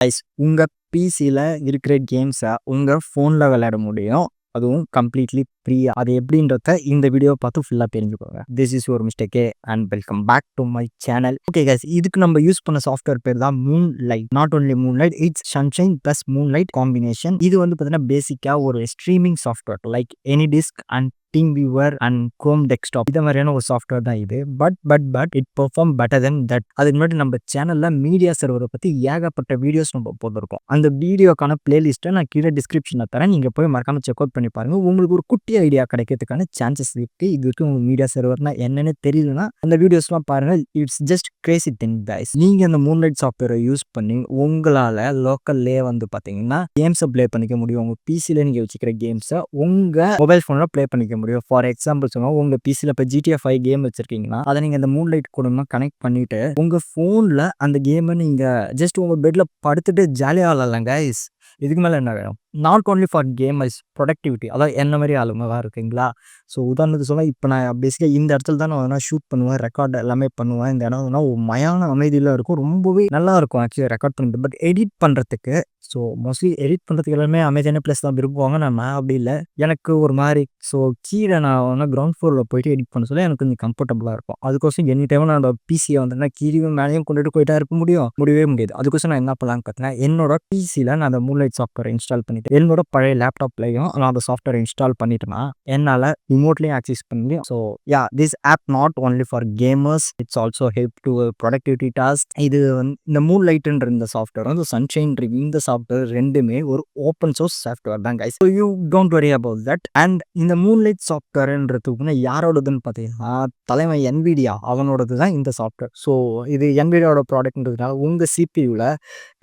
Guys உங்க பிசியில் இருக்கிற கேம்ஸை உங்கள் ஃபோனில் விளையாட முடியும். அதுவும் கம்ப்ளீட்லி ஃப்ரீயாக. அது எப்படின்றத இந்த வீடியோ பார்த்து ஃபுல்லாக தெரிஞ்சுக்கோங்க. This is your Mr.K and welcome back to my channel. Okay guys, இதுக்கு நம்ம யூஸ் பண்ண சாஃப்ட்வேர் பேர் தான் moonlight. Not only moonlight, it's sunshine plus moonlight combination. இது வந்து பார்த்தீங்கன்னா பேசிக்காக ஒரு streaming software like AnyDesk and TeamViewer and Chrome desktop இந்த மாதிரியான ஒரு சாஃப்ட்வேர் தான் இது. But it perform better then that. அதுக்கு முன்னாடி நம்ம சேனலில் மீடியா சர்வரை பற்றி ஏகப்பட்ட வீடியோஸ் நம்ம போட்டிருக்கோம். அந்த வீடியோக்கான பிளேலிஸ்ட்டை நான் கீழே டிஸ்கிரிப்ஷனில் தரேன். நீங்கள் போய் மறக்காம செக் அவுட் பண்ணி பாருங்கள். உங்களுக்கு ஒரு குட்டி ஐடியா கிடைக்கிறதுக்கான சான்சஸ் இருக்குது. இது வரைக்கும் உங்களுக்கு மீடியா சர்வர்னா என்னென்னு தெரியலனா அந்த வீடியோஸ்லாம் பாருங்கள். It's just Crazy thing guys. நீங்கள் அந்த மூன்லைட் சாஃப்ட்வேரை யூஸ் பண்ணி உங்களால் லோக்கல்லே வந்து பார்த்தீங்கன்னா கேம்ஸை ப்ளே பண்ணிக்க முடியும். உங்கள் பிசியில் நீங்கள் வச்சுக்கிற கேம்ஸை உங்கள் மொபைல் ஃபோனில் ப்ளே பண்ணிக்க முடியும். ஃபார் எக்ஸாம்பிள் சொன்னால் உங்கள் பிசியில் இப்போ GTA 5 கேம் வச்சுருக்கீங்கன்னா அதை நீங்கள் இந்த மூன்லைட் கூட கனெக்ட் பண்ணிவிட்டு உங்கள் ஃபோனில் அந்த கேமை நீங்கள் ஜஸ்ட் உங்கள் பெட்டில் படுத்துட்டு ஜாலியாக விளாட்லாம் கைஸ். இதுக்கு மேலே என்ன வேணும்? Not only for gamers, productivity. அதாவது என்ன மாதிரி ஆளுங்களாக இருக்குங்களா. ஸோ உதாரணத்துக்கு சொன்னால் இப்போ நான் பேசிக்காக இந்த இடத்துல தான் நான் வேணால் ஷூட் பண்ணுவேன், ரெக்கார்ட் எல்லாமே பண்ணுவேன். இந்த இடம் வேணால் ஒரு மயான அமைதியில் இருக்கும், ரொம்பவே நல்லா இருக்கும் ஆக்சுவலி ரெக்கார்ட் பண்ணிட்டு. பட் எடிட் பண்ணுறதுக்கு ஸோ மோஸ்ட்லி எடிட் பண்ணுறதுக்கு எல்லாமே அமைதியான பிளேஸ் தான் விரும்புவாங்க. நான் அப்படி இல்லை, எனக்கு ஒரு மாதிரி ஸோ கீழே நான் வந்து கிரவுண்ட் ஃப்ளோரில் போயிட்டு எடிட் பண்ண சொல்ல எனக்கு கொஞ்சம் கம்ஃபர்டபுளாக இருக்கும். அதுக்கோசம் எனி டைம் நான் அந்த பிசியை வந்துன்னா கீழே மேலேயும் கொண்டுட்டு போயிட்டா இருக்க முடியவே முடியாது. அதுக்கோசம் நான் என்ன பண்ணலான்னு பார்த்தீங்கன்னா என்னோட பிசியில் நான் அந்த மூன்லைட் சாஃப்ட்வேர் இன்ஸ்டால் பண்ணிட்டு என்னோட பழைய லேப்டாப்லையும் நான் அந்த சாஃப்ட்வேர் இன்ஸ்டால் பண்ணிட்டேன்னா என்னால் ரிமோட்லேயும் ஆக்சஸ் பண்ண முடியும். So yeah, this app not only for gamers, it's also help to productivity task. இது வந்து இந்த மூன்லைட்ன்ற இந்த சாஃப்ட்வேர் வந்து சன்ஷைன் இந்த சாஃப்ட்வேர் ரெண்டுமே ஒரு ஓப்பன் சோர்ஸ் சாஃப்ட்வேர் தான் guys. So you don't worry about that. And இந்த மூன்லைட் சாஃப்ட்வேர்ன்றதுக்கு யாரோடதுன்னு பார்த்தீங்கன்னா தலைமை NVIDIA அவனோடது தான் இந்த சாஃப்ட்வேர். ஸோ இது NVIDIAவோட ப்ராடக்ட்ன்றதுனால உங்கள் சிபியூவில்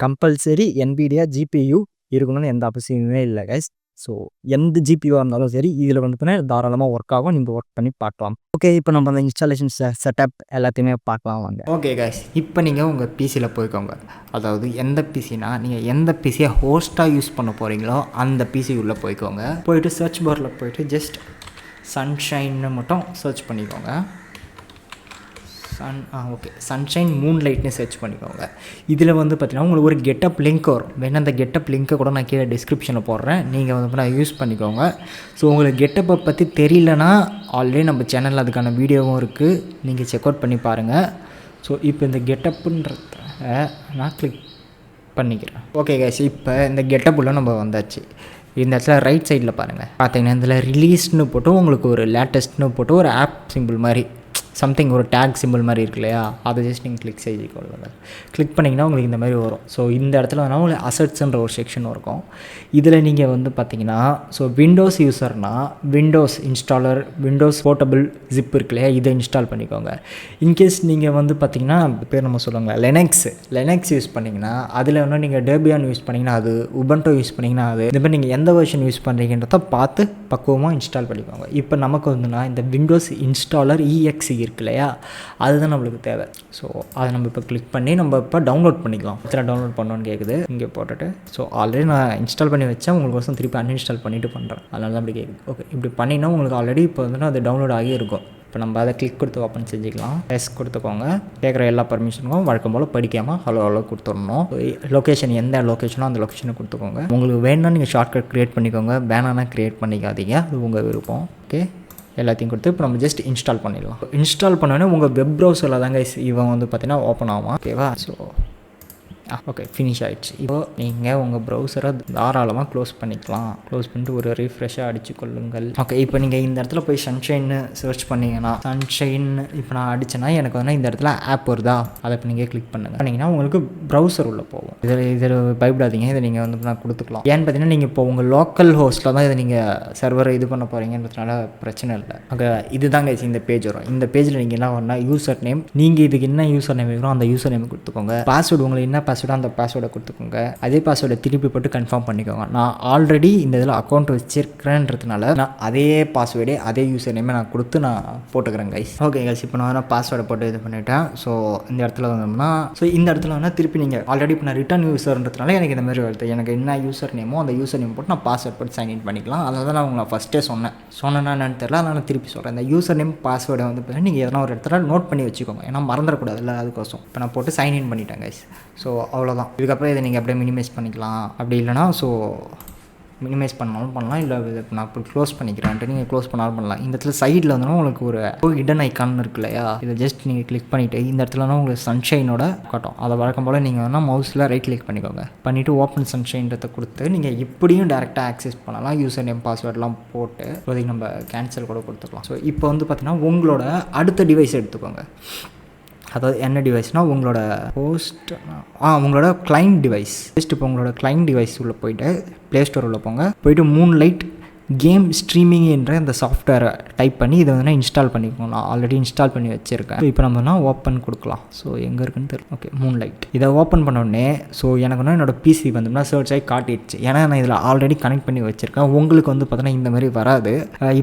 கம்பல்சரி NVIDIA GPU இருக்கணும்னு எந்த அவசியமே இல்லை கைஸ். ஸோ எந்த ஜிபியூவாக இருந்தாலும் சரி இதில் வந்து தாராளமாக ஒர்க் ஆகும். நீங்கள் ஒர்க் பண்ணி பார்க்கலாம். ஓகே, இப்போ நம்ம அந்த இன்ஸ்டாலேஷன் செட்டப் எல்லாத்தையுமே பார்க்கலாம் வாங்க. ஓகே கைஸ், இப்போ நீங்கள் உங்கள் பிசியில் போய்க்கோங்க. அதாவது எந்த பிசினா நீங்கள் எந்த பிசியை ஹோஸ்ட்டாக யூஸ் பண்ண போகிறீங்களோ அந்த பிசி உள்ளே போய்க்கோங்க. போயிட்டு சர்ச் பாரில் போயிட்டு ஜஸ்ட் சன்ஷைன்னு மட்டும் சர்ச் பண்ணிக்கோங்க. ஓகே, சன்ஷைன் மூன்லைட்னு சர்ச் பண்ணிக்கோங்க. இதில் வந்து பார்த்தீங்கன்னா உங்களுக்கு ஒரு கெட்டப் லிங்க் வரும். வேணா அந்த கெட்டப் லிங்க்கை கூட நான் கீழே டிஸ்கிரிப்ஷனில் போடுறேன், நீங்கள் வந்து யூஸ் பண்ணிக்கோங்க. ஸோ உங்களுக்கு கெட்டப்பை பற்றி தெரியலனா ஆல்ரெடி நம்ம சேனலில் அதுக்கான வீடியோவும் இருக்குது, நீங்கள் செக் அவுட் பண்ணி பாருங்கள். ஸோ இப்போ இந்த கெட்டப்புன்றத நான் கிளிக் பண்ணிக்கிறேன். ஓகே கைஸ், இப்போ இந்த கெட்டப் உள்ள நம்ம வந்தாச்சு. இந்த இடத்துல ரைட் சைடில் பாருங்கள், பார்த்தீங்கன்னா இதில் ரிலீஸ்னு போட்டு உங்களுக்கு ஒரு லேட்டஸ்ட்னு போட்டு ஒரு ஆப் சிம்பிள் மாதிரி சம்திங் ஒரு டேக் சிம்பிள் மாதிரி இருக்கு இல்லையா, அதை ஜஸ்ட் நீங்கள் கிளிக் செய்திக்கொள்ளுங்க. கிளிக் பண்ணிங்கன்னா உங்களுக்கு இந்த மாதிரி வரும். ஸோ இந்த இடத்துல வேணால் உங்களுக்கு அசட்ஸ்ன்ற ஒரு செக்ஷன் இருக்கும். இதில் நீங்கள் வந்து பார்த்தீங்கன்னா ஸோ விண்டோஸ் யூஸர்னால் windows installer, windows portable zip இருக்கு இல்லையா, இதை இன்ஸ்டால் பண்ணிக்கோங்க. இன்கேஸ் நீங்கள் வந்து பார்த்தீங்கன்னா பேர் நம்ம சொல்லுவாங்க லெனக்ஸ் யூஸ் பண்ணிங்கன்னா அதில் வேணால் நீங்கள் டேபியான் யூஸ் பண்ணிங்கன்னா அது, உபண்டோ யூஸ் பண்ணிங்கன்னா அது, இந்த மாதிரி நீங்கள் எந்த வெர்ஷன் யூஸ் பண்ணுறீங்கன்றத பார்த்து பக்குவமாக இன்ஸ்டால் பண்ணிக்கோங்க. இப்போ நமக்கு வந்துன்னா இந்த விண்டோஸ் இன்ஸ்டாலர் EXE இருக்கு இல்லையா, அதுதான் நம்மளுக்கு தேவை. ஸோ அதை நம்ம இப்போ கிளிக் பண்ணி நம்ம இப்போ டவுன்லோட் பண்ணிக்கலாம். எத்தனை டவுன்லோட் பண்ணோன்னு கேட்குது, இங்கே போட்டுட்டு ஸோ ஆல்ரெடி நான் இன்ஸ்டால் பண்ணி வச்சேன், உங்களுக்கு வருஷம் திருப்பி அன்இன்ஸ்டால் பண்ணிவிட்டு பண்ணுறேன், அதனால தான் அப்படி கேட்குது. ஓகே, இப்படி பண்ணிங்கன்னா உங்களுக்கு ஆல்ரெடி இப்போ வந்து அது டவுன்லோட் ஆகி இருக்கும். இப்போ நம்ம அதை கிளிக் கொடுத்து ஓப்பன் செஞ்சுக்கலாம். எஸ் கொடுத்துக்கோங்க. கேட்குற எல்லா பர்மிஷனுக்கும் வழக்கம் போல் படிக்காமல் ஹலோ கொடுத்துடணும். லொக்கேஷன் எந்த லொக்கேஷனோ அந்த லொக்கேஷனை கொடுத்துக்கோங்க. உங்களுக்கு வேணும்னா நீங்கள் ஷார்ட்கட் க்ரியேட் பண்ணிக்கோங்க, வேணான்னா க்ரியேட் பண்ணிக்காதீங்க, அது உங்கள் விருப்பம். ஓகே, எல்லாத்தையும் கொடுத்து இப்போ நம்ம ஜஸ்ட் இன்ஸ்டால் பண்ணிடலாம். இன்ஸ்டால் பண்ணோன்னே உங்கள் வெப் ப்ரௌசரில் தாங்க இவன் வந்து பார்த்தீங்கன்னா ஓப்பன் ஆகும். ஓகேவா? ஸோ ஓகே, ஃபினிஷ் ஆகிடுச்சு. இப்போ நீங்கள் உங்கள் ப்ரௌசரை தாராளமாக க்ளோஸ் பண்ணிக்கலாம். க்ளோஸ் பண்ணிட்டு ஒரு ரீஃப்ரெஷ்ஷாக அடித்து கொள்ளுங்கள். ஓகே, இப்போ நீங்கள் இந்த இடத்துல போய் சன்ஷைன்னு சர்ச் பண்ணிங்கன்னா சன்ஷைன் இப்போ நான் அடித்தேன்னா எனக்கு வந்து இந்த இடத்துல ஆப் வருதா, அதை இப்போ நீங்கள் கிளிக் பண்ணிங்கன்னா உங்களுக்கு ப்ரௌசர் உள்ளே போகும். இதில் பயப்படாதீங்க, இதை நீங்கள் வந்து நான் கொடுத்துக்கலாம். ஏன்னு பார்த்தீங்கன்னா நீங்கள் இப்போ உங்கள் லோக்கல் ஹோஸ்ட்டில் தான் இதை நீங்கள் சர்வரை இது பண்ண போகிறீங்கன்றதுனால பிரச்சனை இல்லை. ஓகே, இதுதாங்க இந்த பேஜ் வரும். இந்த பேஜில் நீங்கள் என்ன பண்ணால் யூசர் நேம், நீங்கள் இதுக்கு என்ன யூசர் நேம் வேணும் அந்த யூசர் நேம் கொடுத்துக்கோங்க. பாஸ்வேர்டு உங்களுக்கு என்ன அந்த பாஸ்வேர்டை கொடுத்துக்கோங்க. அதே பாஸ்வேர்டை திருப்பி போட்டு கன்ஃபார்ம் பண்ணிக்கோங்க. நான் ஆல்ரெடி இந்த இதில் அக்கௌண்ட் வச்சிருக்கிறேன்றதுனால நான் அதே பாஸ்வேர்டே அதே யூசர் நேமே நான் கொடுத்து நான் போட்டுக்கிறேன் கைஸ். ஓகே கைஸ், இப்போ நான் பாஸ்வேர்டை போட்டு இது பண்ணிவிட்டேன். ஸோ இந்த இடத்துல வந்தோம்னா இந்த இடத்துல வந்து திருப்பி நீங்கள் ஆல்ரெடி இப்போ நான் ரிட்டர்ன் யூசர்ன்றதுனால எனக்கு இந்த மாதிரி வருது. எனக்கு என்ன யூசர் நேமோ அந்த யூசர் நேம் போட்டு நான் பாஸ்வேர்ட் போட்டு சைன்இன் பண்ணிக்கலாம். அதை தான் நான் உங்களை ஃபஸ்ட்டே சொன்னேன்னா என்னன்னு தெரியல, அதனால் நான் திருப்பி சொல்கிறேன். இந்த யூசர் நேம் பாஸ்வேர்டை வந்து பார்த்தீங்கன்னா நீங்கள் எதனா ஒரு இடத்துல நோட் பண்ணி வச்சுக்கோங்க, ஏன்னா மறந்துடக்கூடாதுல்ல, அதுக்கோசம் இப்போ நான் போட்டு சைன்இன் பண்ணிட்டேன் கைஸ். ஸோ அவ்வளோதான். இதுக்கப்புறம் இதை நீங்கள் அப்படியே மினிமைஸ் பண்ணிக்கலாம். அப்படி இல்லைனா ஸோ மினிமைஸ் பண்ணாலும் பண்ணலாம், இல்லை நான் இப்போ க்ளோஸ் பண்ணிக்கிறேன்ட்டு நீங்கள் க்ளோஸ் பண்ணாலும் பண்ணலாம். இந்த இடத்துல சைடில் வந்து உங்களுக்கு ஒரு ஹிடன் ஐக்கான் இருக்கு இல்லையா, இதை ஜஸ்ட் நீங்கள் கிளிக் பண்ணிவிட்டு இந்த இடத்துலனா உங்களுக்கு சன்ஷைனோட காட்டும். அதை வழக்கம் போல் நீங்கள் வேணால் மவுஸில் ரைட் கிளிக் பண்ணிக்கோங்க. பண்ணிவிட்டு ஓப்பன் சன்ஷைன்றதை கொடுத்து நீங்கள் இப்படியும் டேரெக்டாக ஆக்சஸ் பண்ணலாம். யூசர் நேம் பாஸ்வேர்ட்லாம் போட்டு இப்போதைக்கு நம்ம கேன்சல் கூட கொடுத்துக்கலாம். ஸோ இப்போ வந்து பார்த்தீங்கன்னா உங்களோட அடுத்த டிவைஸ் எடுத்துக்கோங்க. அதாவது என்ன டிவைஸ்னால் உங்களோட உங்களோட கிளைண்ட் டிவைஸ். ஜஸ்ட் இப்போ உங்களோட கிளைண்ட் டிவைஸ் உள்ளே போய்ட்டு ப்ளே ஸ்டோர் உள்ள போயிட்டு மூன்லைட் கேம் ஸ்ட்ரீமிங் என்ற இந்த சாஃப்ட்வேரை டைப் பண்ணி இதை வந்து இன்ஸ்டால் பண்ணிக்கோங்க. நான் ஆல்ரெடி இன்ஸ்டால் பண்ணி வச்சுருக்கேன். இப்போ நம்ம ஓப்பன் கொடுக்கலாம். ஸோ எங்கே இருக்குன்னு தெரியும். Okay, moonlight. இதை ஓப்பன் பண்ணோடனே ஸோ எனக்கு வந்து என்னோடய பிசி வந்தோம்னா சர்ச் ஆகி காட்டிடுச்சு. ஏன்னா நான் இதில் ஆல்ரெடி கனெக்ட் பண்ணி வச்சுருக்கேன். உங்களுக்கு வந்து பார்த்தீங்கன்னா இந்த மாதிரி வராது.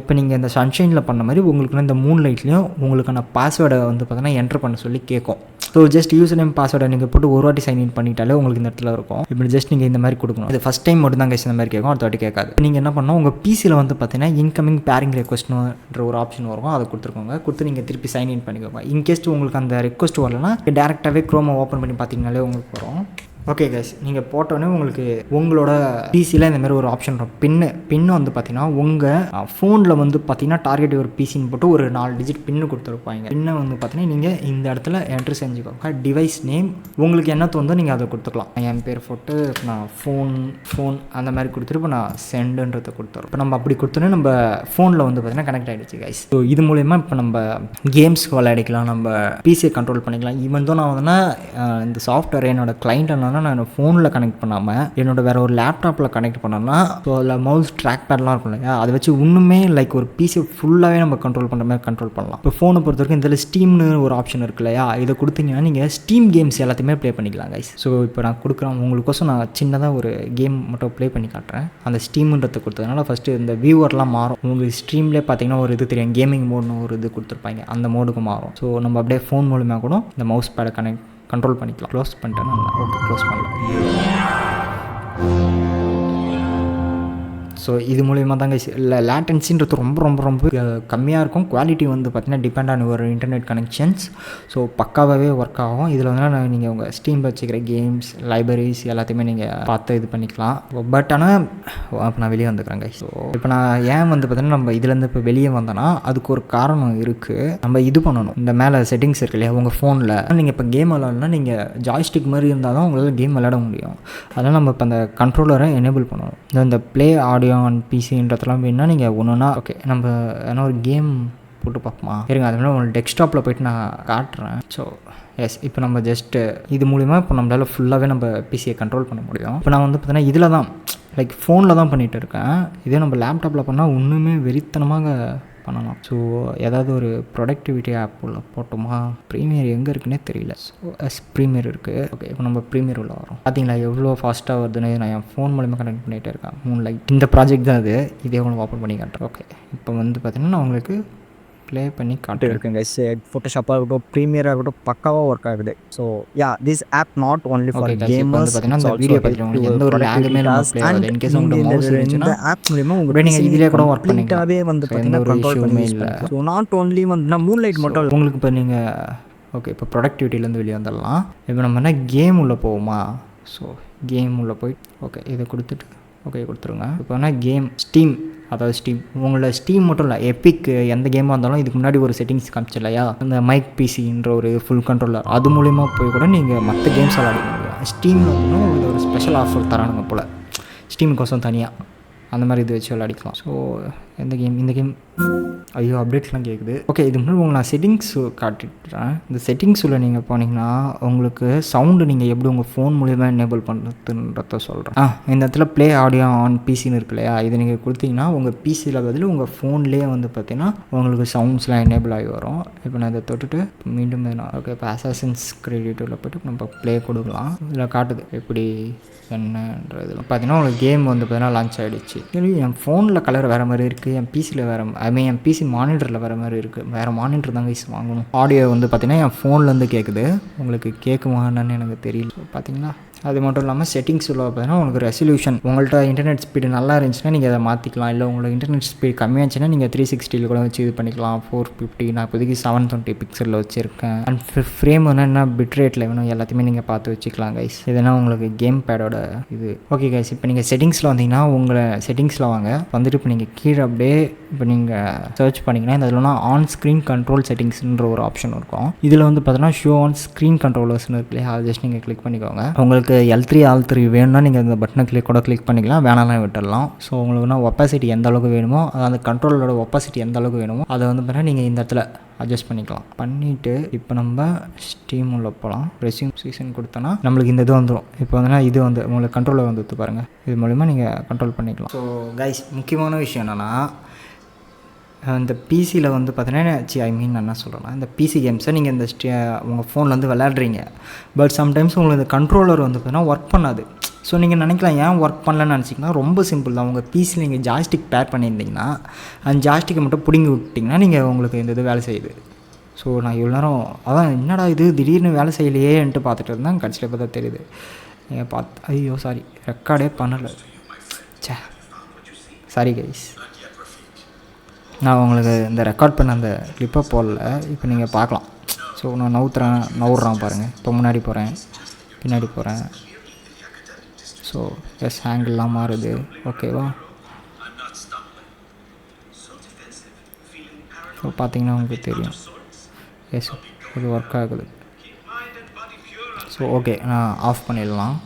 இப்போ நீங்கள் இந்த சன்ஷைனில் பண்ண மாதிரி உங்களுக்கு இந்த மூன்லைட்லேயும் உங்களுக்கான பாஸ்வேர்டை வந்து பார்த்தீங்கன்னா என்ட்ரு பண்ண சொல்லி கேட்கும். ஸோ ஜஸ்ட் யூசர் நேம் பாஸ்வேர்டை நீங்கள் போட்டு ஒரு வாட்டி சைன் இன் பண்ணிட்டாலே உங்களுக்கு இந்த இடத்துல இருக்கும். இப்படி ஜஸ்ட் நீங்கள் இந்த மாதிரி கொடுக்கணும். இது ஃபஸ்ட் டைம் மட்டும் தான் கைஸ் இந்த மாதிரி கேட்கும், அடுத்த வாட்டி கேட்காது. நீங்கள் என்ன பண்ணணும், உங்கள் பிசியில் வந்து பார்த்தீங்கன்னா இன்கமிங் பேரிங் ரெக்வஸ்ட்ன்ற ஒரு ஆப்ஷன் வரும். அதை கொடுத்துருக்கோங்க. கொடுத்து நீங்கள் திருப்பி சைன் இன் பண்ணிக்கோங்க. இன்கேஸ் உங்களுக்கு அந்த ரெக்வஸ்ட் வரலன்னா டேரெக்டாகவே க்ரோமை ஓப்பன் பண்ணி பார்த்தீங்கனாலே உங்களுக்கு வரும். ஓகே கைஸ், நீங்கள் போட்டோன்னே உங்களுக்கு உங்களோட பிசியில் இந்தமாதிரி ஒரு ஆப்ஷன் இருக்கும். பின்னு வந்து பார்த்தீங்கன்னா உங்கள் ஃபோனில் வந்து பார்த்தீங்கன்னா டார்கெட் ஒரு பிசின்னு போட்டு ஒரு 4 டிஜிட் பின்னு கொடுத்துருப்பாங்க. பின்னை வந்து பார்த்தீங்கன்னா நீங்கள் இந்த இடத்துல என்ட்ரு செஞ்சுக்கோங்க. டிவைஸ் நேம் உங்களுக்கு என்ன தோணுதோ நீங்கள் அதை கொடுத்துக்கலாம். என் பேர் போட்டு நான் ஃபோன் அந்த மாதிரி கொடுத்துட்டு இப்போ நான் சென்டுன்றதை கொடுத்துறோம். இப்போ நம்ம அப்படி கொடுத்தோன்னே நம்ம ஃபோனில் வந்து பார்த்தீங்கன்னா கனெக்ட் ஆகிடுச்சு கைஸ். ஸோ இது மூலயமா இப்போ நம்ம கேம்ஸ் விளையாடிக்கலாம், நம்ம பிசியை கண்ட்ரோல் பண்ணிக்கலாம். ஈவன் தான் நான் வந்து இந்த சாஃப்ட்வேர் என்னோட கிளைண்ட் நான் ஃபோனில் கனெக்ட் பண்ணாமல் என்னோட வேறு ஒரு லேப்டாப்பில் கனெக்ட் பண்ணோன்னா ஸோ அதில் மவுஸ் ட்ராக் பேட்லாம் இருக்கும் இல்லையா, அதை வச்சு இன்னுமே லைக் ஒரு பிசி ஃபுல்லாகவே நம்ம கண்ட்ரோல் பண்ணுற மாதிரி கண்ட்ரோல் பண்ணலாம். இப்போ ஃபோனை பொறுத்த வரைக்கும் இதில் ஸ்டீம்னு ஒரு ஆப்ஷன் இருக்கு இல்லையா, இதை கொடுத்தீங்கன்னா நீங்கள் ஸ்டீம் கேம்ஸ் எல்லாத்தையுமே ப்ளே பண்ணிக்கலாம் கைஸ். ஸோ இப்போ நான் கொடுக்குறேன் உங்களுக்கோசம் நான் சின்னதாக ஒரு கேம் மட்டும் ப்ளே பண்ணி காட்டுறேன். அந்த ஸ்டீம்ன்றதை கொடுத்ததுனால ஃபஸ்ட்டு இந்த வியூவர்லாம் மாறும். உங்களுக்கு ஸ்ட்ரீம்லேயே பார்த்தீங்கன்னா ஒரு இது தெரியும், கேமிங் மோட்னு ஒரு இது கொடுத்துருப்பாங்க, அந்த மோடுக்கு மாறும். ஸோ நம்ம அப்படியே ஃபோன் மூலமாக கூட இந்த மவுஸ் பேடை கண்ட்ரோல் பண்ணிக்கலாம். க்ளோஸ் பண்ணிட்டேன்னா ஓகே, க்ளோஸ் பண்ணலாம். ஸோ இது மூலிமா தாங்க இல்லை லேட்டன்சின்றது ரொம்ப ரொம்ப ரொம்ப கம்மியாக இருக்கும். குவாலிட்டி வந்து பார்த்திங்கன்னா டிபெண்ட் ஆன் ஒரு இன்டர்நெட் கனெக்ஷன்ஸ். ஸோ பக்காவாகவே ஒர்க் ஆகும். இதில் வந்து நீங்கள் உங்கள் ஸ்டீமில் வச்சுக்கிற கேம்ஸ் லைப்ரரிஸ் எல்லாத்தையுமே நீங்கள் பார்த்து இது பண்ணிக்கலாம். பட் ஆனால் இப்போ நான் வெளியே வந்துக்கிறேங்க. ஸோ இப்போ நான் ஏன் வந்து பார்த்திங்கன்னா நம்ம இதுலேருந்து இப்போ வெளியே வந்தோன்னா அதுக்கு ஒரு காரணம் இருக்குது. நம்ம இது பண்ணணும், இந்த மேலே செட்டிங்ஸ் இருக்கு இல்லையா உங்கள் ஃபோனில், நீங்கள் இப்போ கேம் விளாட்னா நீங்கள் ஜாய்ஸ்டிக் மாதிரி இருந்தால் தான் உங்களால் கேம் விளையாட முடியும். அதனால் நம்ம இப்போ அந்த கண்ட்ரோலரை எனேபிள் பண்ணணும். இந்த ப்ளே ஆடியோ ஆன் பிசின்றதெல்லாம் வேணுன்னா நீங்கள் ஒன்றுனா ஓகே நம்ம ஏன்னா ஒரு கேம் போட்டு பார்ப்போமா இருங்க, அது உங்களுக்கு டெஸ்க்டாப்பில் போய்ட்டு நான் காட்டுறேன். ஸோ எஸ், இப்போ நம்ம ஜஸ்ட்டு இது மூலிமா இப்போ நம்மளால் ஃபுல்லாகவே நம்ம பிசியை கண்ட்ரோல் பண்ண முடியும். இப்போ நான் வந்து பார்த்தீங்கன்னா இதில் தான் லைக் ஃபோனில் தான் பண்ணிகிட்டு இருக்கேன். இதே நம்ம லேப்டாப்பில் பண்ணால் ஒன்றுமே வெறித்தனமாக பண்ணலாம். ஸோ ஏதாவது ஒரு ப்ரொடக்டிவிட்டி ஆப் உள்ள போட்டோமா, ப்ரீமியர் எங்கே இருக்குன்னே தெரியல. ஸோ ப்ரீமியர் இருக்குது. ஓகே, இப்போ நம்ம ப்ரீமியர் உள்ள வரோம். பார்த்தீங்களா எவ்வளோ ஃபாஸ்ட்டாக வருதுன்னு. நான் என் ஃபோன் மூலமாக கனெக்ட் பண்ணிகிட்டே இருக்கேன். மூன்லைட் இந்த ப்ராஜெக்ட் தான் அது. இதே உங்களுக்கு ஓப்பன் பண்ணி காட்டுறேன். ஓகே, இப்போ வந்து பார்த்தீங்கன்னா நான் உங்களுக்கு ப்ளே பண்ணி காட்டு இருக்குங்க. ஃபோட்டோஷாப்பாக இருக்கட்டும், ப்ரீமியராக இருக்கட்டும், பக்காவாக ஒர்க் ஆகுது. So yeah, this app not only for gamers. பார்த்தீங்கன்னா இந்த வீடியோ பார்த்துட்டு எந்த ஒரு லேகுமே இல்லாமல் இன்கேஸ் உங்களுக்கு மவுஸ் இருந்துச்சுன்னா இந்த ஆப் மூலமா உங்களுக்கு நீங்கள் இதிலே கூட ஒர்க் பண்ணிட்டாவே வந்து பார்த்தீங்கன்னா கண்ட்ரோல் பண்ணி இல்லை. ஸோ நாட் ஒன்லி வந்து மூன்லைட் மட்டும் உங்களுக்கு இப்போ நீங்கள் ஓகே இப்போ ப்ரொடக்டிவிட்டிலேருந்து வெளியே வந்துடலாம். இப்போ நம்ம என்ன கேம் உள்ளே போவோமா. ஸோ கேம் உள்ளே போய் ஓகே இதை கொடுத்துட்டு ஓகே கொடுத்துருங்க. இப்போ என்ன கேம் ஸ்டீம், அதாவது ஸ்டீம் உங்களோட ஸ்டீம் மட்டும் இல்லை எபிக் எந்த கேமாக இருந்தாலும் இதுக்கு முன்னாடி ஒரு செட்டிங்ஸ் காமிச்சு இல்லையா, அந்த மைக் பிசின்ற ஒரு ஃபுல் கண்ட்ரோலர், அது மூலிமா போய் கூட நீங்கள் மற்ற கேம்ஸ் விளாட முடியும். ஸ்டீமில் வந்து உங்களுக்கு ஒரு ஸ்பெஷல் ஆஃபர் தரானுங்க போல், ஸ்டீமுக்கோசம் தனியாக அந்த மாதிரி இது வச்சு விளையாடிக்கலாம். ஸோ இந்த கேம் ஐயோ அப்டேட்ஸ்லாம் கேட்குது. ஓகே, இது முன்னாடி உங்களுக்கு நான் செட்டிங்ஸ் காட்டிட்டுறேன். இந்த செட்டிங்ஸில் நீங்கள் போனீங்கன்னா உங்களுக்கு சவுண்டு நீங்கள் எப்படி உங்கள் ஃபோன் மூலிமா எனேபிள் பண்ணுறதுன்றத சொல்கிறேன். இந்த இடத்துல ப்ளே ஆடியோ ஆன் பிசின்னு இருக்கு இல்லையா, இதை நீங்கள் கொடுத்தீங்கன்னா உங்கள் பிசியில் பதில் உங்கள் ஃபோன்லேயே வந்து பார்த்தீங்கன்னா உங்களுக்கு சவுண்ட்ஸ்லாம் எனேபிள் ஆகி வரும். இப்போ நான் இதை தொட்டுட்டு மீண்டும் ஓகே இப்போ அசாசின்ஸ் கிரெடிட்டில் போய்ட்டு நம்ம ப்ளே கொடுக்கலாம். இதில் காட்டுது எப்படி என்னன்றது. பார்த்தீங்கன்னா உங்களுக்கு கேம் வந்து பார்த்தீங்கன்னா லான்ச் ஆகிடுச்சு. என் ஃபோனில் கலர் வேறு மாதிரி இருக்குது, என் பிசியில் வேறு என் பிசி மானிட்டரில் வேறு மாதிரி இருக்குது. வேறு மானிட்டர் தாங்க வாங்கணும். ஆடியோ வந்து பார்த்தீங்கன்னா என் ஃபோன்லேருந்து கேட்குது. உங்களுக்கு கேட்குமான்னு எனக்கு தெரியல. பார்த்தீங்களா அது மட்டும் இல்லாமல் செட்டிங்ஸ் உள்ள பார்த்தீங்கன்னா உங்களுக்கு ரெசல்யூஷன் உங்கள்கிட்ட இன்டர்நெட் ஸ்பீடு நல்லா இருந்துச்சுன்னா நீங்கள் அதை மாற்றிக்கலாம். இல்லை உங்களுக்கு இன்டர்நெட் ஸ்பீடு கம்மியாக இருந்துச்சுன்னா நீங்கள் 360 கூட வச்சு இது பண்ணிக்கலாம். 450 நான் இப்போதைக்கு 720 பிக்சலில் வச்சுருக்கேன். அண்ட் ஃப்ரேம் என்ன பிட் ரேட்டில் வேணும் எல்லாத்தையுமே நீங்கள் பார்த்து வச்சுக்கலாம் கைஸ். இதெல்லாம் உங்களுக்கு கேம் பேடோட இது. ஓகே கைஸ், இப்போ நீங்கள் செட்டிங்ஸில் வந்தீங்கன்னா உங்களை செட்டிங்ஸில் வாங்க. வந்துட்டு இப்போ நீங்கள் கீழே அப்படியே இப்போ நீங்கள் சர்ச் பண்ணிங்கன்னா இந்த இதில் ஆன் ஸ்க்ரீன் கண்ட்ரோல் செட்டிங்ஸ்ன்ற ஒரு ஆப்ஷன் இருக்கும். இதில் வந்து பார்த்தீங்கன்னா ஷோ ஆன் ஸ்க்ரீன் கண்ட்ரோலர்ஸ்னு இருக்கு இல்லையா, அதை ஜஸ்ட் நீங்கள் கிளிக் பண்ணிக்கோங்க. உங்களுக்கு L3 R3 வேணும்னா நீங்கள் இந்த பட்டனை கிளிக் பண்ணிக்கலாம், வேணாலும் விட்டுடலாம். ஸோ உங்களுக்கு ஒப்பாசிட்டி எந்த அளவுக்கு வேணுமோ அந்த கண்ட்ரோலோட ஒப்பாசிட்டி எந்த அளவுக்கு வேணுமோ அதை வந்து பார்த்தீங்கன்னா நீங்கள் இந்த இடத்துல அட்ஜஸ்ட் பண்ணிக்கலாம். பண்ணிவிட்டு இப்போ நம்ம ஸ்டீம் உள்ள போகலாம். ரெஸ்யூம் சீசன் கொடுத்தோன்னா நம்மளுக்கு இந்த இது வந்துடும். இப்போ வந்து இது வந்து உங்களுக்கு கண்ட்ரோலில் வந்து பாருங்கள், இது மூலிமா நீங்கள் கண்ட்ரோல் பண்ணிக்கலாம். ஸோ கைஸ், முக்கியமான விஷயம் என்னென்னா இந்த பிசியில் வந்து பார்த்தீங்கன்னா என்ன சொல்கிறேன்னா இந்த பிசி கேம்ஸை நீங்கள் இந்த உங்கள் ஃபோனில் வந்து விளையாடுறீங்க. பட் சம்டைம்ஸ் உங்களுக்கு இந்த கண்ட்ரோலர் வந்து பார்த்தீங்கன்னா ஒர்க் பண்ணாது. ஸோ நீங்கள் நினைக்கலாம் ஏன் ஒர்க் பண்ணலன்னு நினச்சிங்கன்னா ரொம்ப சிம்பிள் தான். உங்கள் பிசியில் நீங்கள் ஜாய்ஸ்டிக் பேர் பண்ணியிருந்தீங்கன்னா அந்த ஜாய்ஸ்டிக்கை மட்டும் பிடுங்கி விட்டிங்கன்னா நீங்கள் உங்களுக்கு இந்த இது வேலை செய்யுது. ஸோ நான் இவ்வளோ நேரம் அதான் என்னடா இது திடீர்னு வேலை செய்யலையேன்ட்டு பார்த்துட்டு இருந்தேன். கடைசியில் பார்த்தா தெரியுது. நீங்கள் ஐயோ சாரி, ரெக்கார்டே பண்ணலை. சாரி கைஸ், நான் உங்களுக்கு இந்த ரெக்கார்ட் பண்ண அந்த கிளிப்பை போடல. இப்போ நீங்கள் பார்க்கலாம். ஸோ நான் நவுறான் பாருங்கள். இப்போ முன்னாடி போகிறேன், பின்னாடி போகிறேன். ஸோ எஸ், ஆங்கிள்லாம் மாறுது. ஓகேவா? ஸோ பார்த்தீங்கன்னா உங்களுக்கு தெரியும். எஸ், இது ஒர்க் ஆகுது. ஸோ ஓகே, நான் ஆஃப் பண்ணிடலாம்.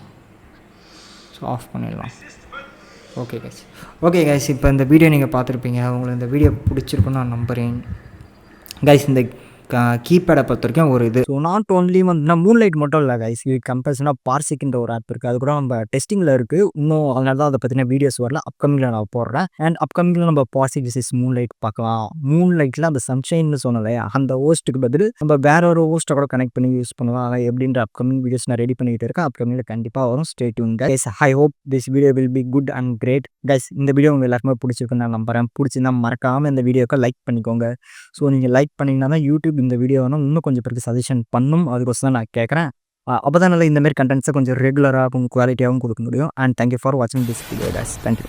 ஓகே கைஸ், இப்போ இந்த வீடியோ நீங்கள் பார்த்துருப்பீங்க. உங்களுக்கு இந்த வீடியோ பிடிச்சிருக்குன்னு நான் நம்புகிறேன் கைஸ். இந்த கீபேடை பொறுத்த வரைக்கும் ஒரு இது. ஸோ நாட் ஓன்லி வந்து மூன்லைட் மட்டும் இல்லை கைஸ், இது கம்பல்சனாக பார்சிக்ன்ற ஒரு ஆப் இருக்குது. அது கூட நம்ம டெஸ்டிங்கில் இருக்குது இன்னும். அதனால தான் அதை பற்றின வீடியோஸ் வரல. அப்கமிங்கில் நான் போடுறேன். அண்ட் அப்கமிங்கில் நம்ம பார்சிக் விசஸ் மூன்லைட் பார்க்கலாம். மூன்லைட்டில் அந்த சன்ஷைன்னு சொன்னலையா, அந்த ஹோஸ்ட்டுக்கு பதில் நம்ம வேற ஒரு ஹோஸ்ட்டை கூட கனெக்ட் பண்ணி யூஸ் பண்ணுவோம். அதை எப்படின்ற அப்கமிங் வீடியோஸ் நான் ரெடி பண்ணிக்கிட்டு இருக்கேன். அப்கமிங்கில் கண்டிப்பாக வரும். Stay tuned guys. I hope this video will be good and great guys. இந்த வீடியோ உங்கள் எல்லாருமே பிடிச்சிருக்குன்னு நான் நம்புறேன். பிடிச்சிருந்தா மறக்காமல் இந்த வீடியோக்கு லைக் பண்ணிக்கோங்க. ஸோ நீங்கள் லைக் பண்ணிங்கன்னா தான் யூடியூப் இந்த வீடியோ இன்னும் கொஞ்சம் பேருக்கு சஜஷன் பண்ணும். அதுக்கோசம் தான் நான் கேட்குறேன். அப்போ தான் நல்லா இந்த மாதிரி கண்டென்ட்ஸை கொஞ்சம் ரெகுலராகவும் குவாலிட்டியாகவும் கொடுக்க முடியும். அண்ட் தேங்க்யூ ஃபார் வாட்சிங் திஸ் வீடியோ கைஸ். தேங்க்யூ.